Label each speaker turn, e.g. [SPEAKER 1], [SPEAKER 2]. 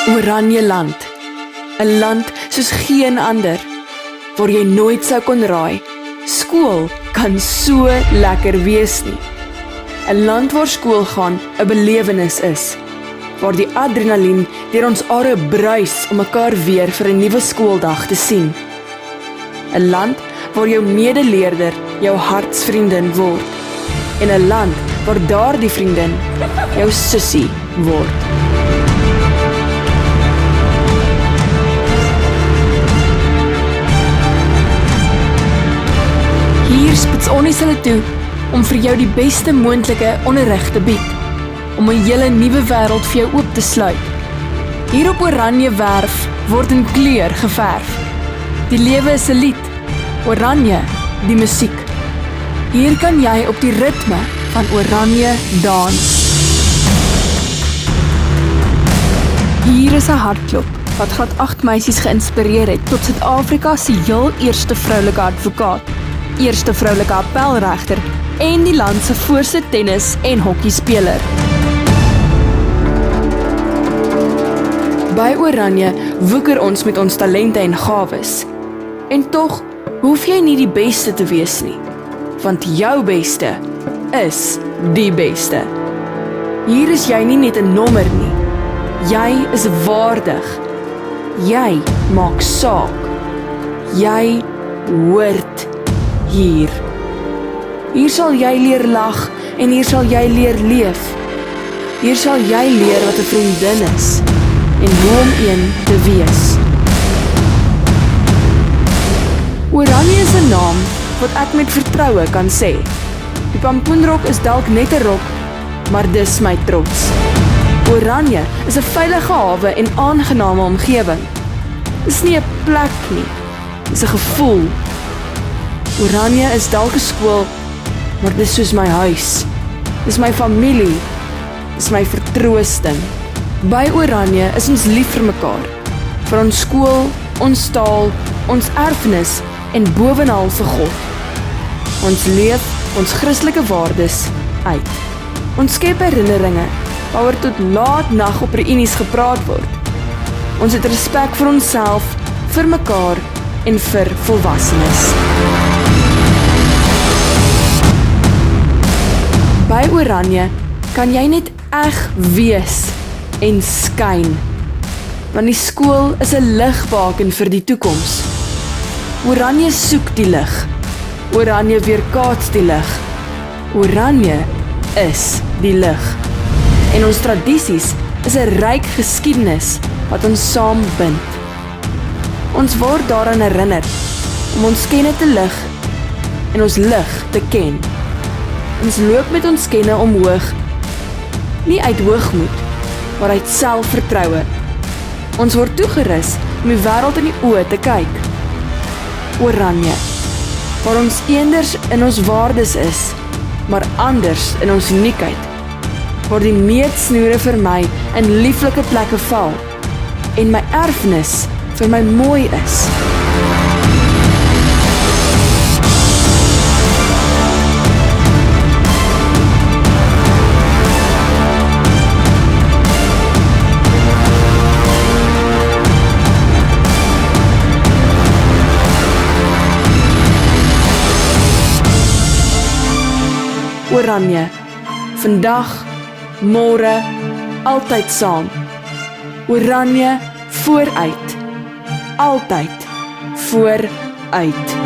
[SPEAKER 1] Oranje land, 'n land soos geen ander, waar jy nooit sou kon raai, skool kan so lekker wees nie. 'n land waar skool gaan 'n belewenis is, waar die adrenalien deur ons are bruis om mekaar weer vir 'n nuwe skooldag te sien. 'n land waar jou medeleerder jou hartsvriendin word, en 'n land waar daardie vriendin jou sussie word. Hier spits ons hulle toe om vir jou die beste moontlike onderrig te bied, om 'n hele nuwe wêreld vir jou oop te sluit. Hier op Oranje Werf word in kleur geverf. Die lewe is 'n lied, Oranje die musiek. Hier kan jy op die ritme van Oranje dans. Hier is 'n hartklop wat Graad 8 meisies geïnspireer het tot Suid-Afrika se heel eerste vroulike advokaat, eerste vroulike appelregter en die land se voorste tennis- en hokkiespeler. By Oranje woeker ons met ons talente en gawes. En tog hoef jy nie die beste te wees nie, want jou beste is die beste. Hier is jy nie net 'n nommer nie, jy is waardig. Jy maak saak. Jy hoort hier. Hier sal jy leer lag en hier sal jy leer leef. Hier sal jy leer wat 'n vriendin is en hoe om een te wees. Oranje is 'n naam wat ek met vertroue kan sê. Die pampoenrok is dalk net 'n rok, maar dis my trots. Oranje is 'n veilige hawe en aangename omgewing. Dis nie 'n plek nie, dis 'n gevoel. Oranje is dalk 'n skool, maar dis soos my huis. Dis my familie. Dis my vertroosting. By Oranje is ons lief vir mekaar. Vir ons skool, ons taal, ons erfenis en bovenal vir God. Ons leef ons Christelike waardes uit. Ons skep herinneringe waaroor tot laat nag op reunies gepraat word. Ons het respek vir onsself, vir mekaar en vir volwassenes. By Oranje kan jy net eg wees en skyn, want die skool is 'n ligbaken vir die toekoms. Oranje soek die lig, Oranje weerkaats die lig, Oranje is die lig. En ons tradisies is 'n ryk geskiedenis wat ons saam bind. Ons word daaraan herinner om ons kenne te lig en ons lig te ken. Ons loop met ons kenne omhoog, nie uit hoogmoed, maar uit selfvertroue. Ons word toegerus om die wêreld in die oë te kyk. Oranje, waar ons eenders in ons waardes is, maar anders in ons uniekheid, waar die meetsnoere vir my in lieflike plekke val, en my erfenis vir my mooi is. Oranje, vandag, môre, altyd saam. Oranje, vooruit, altyd vooruit.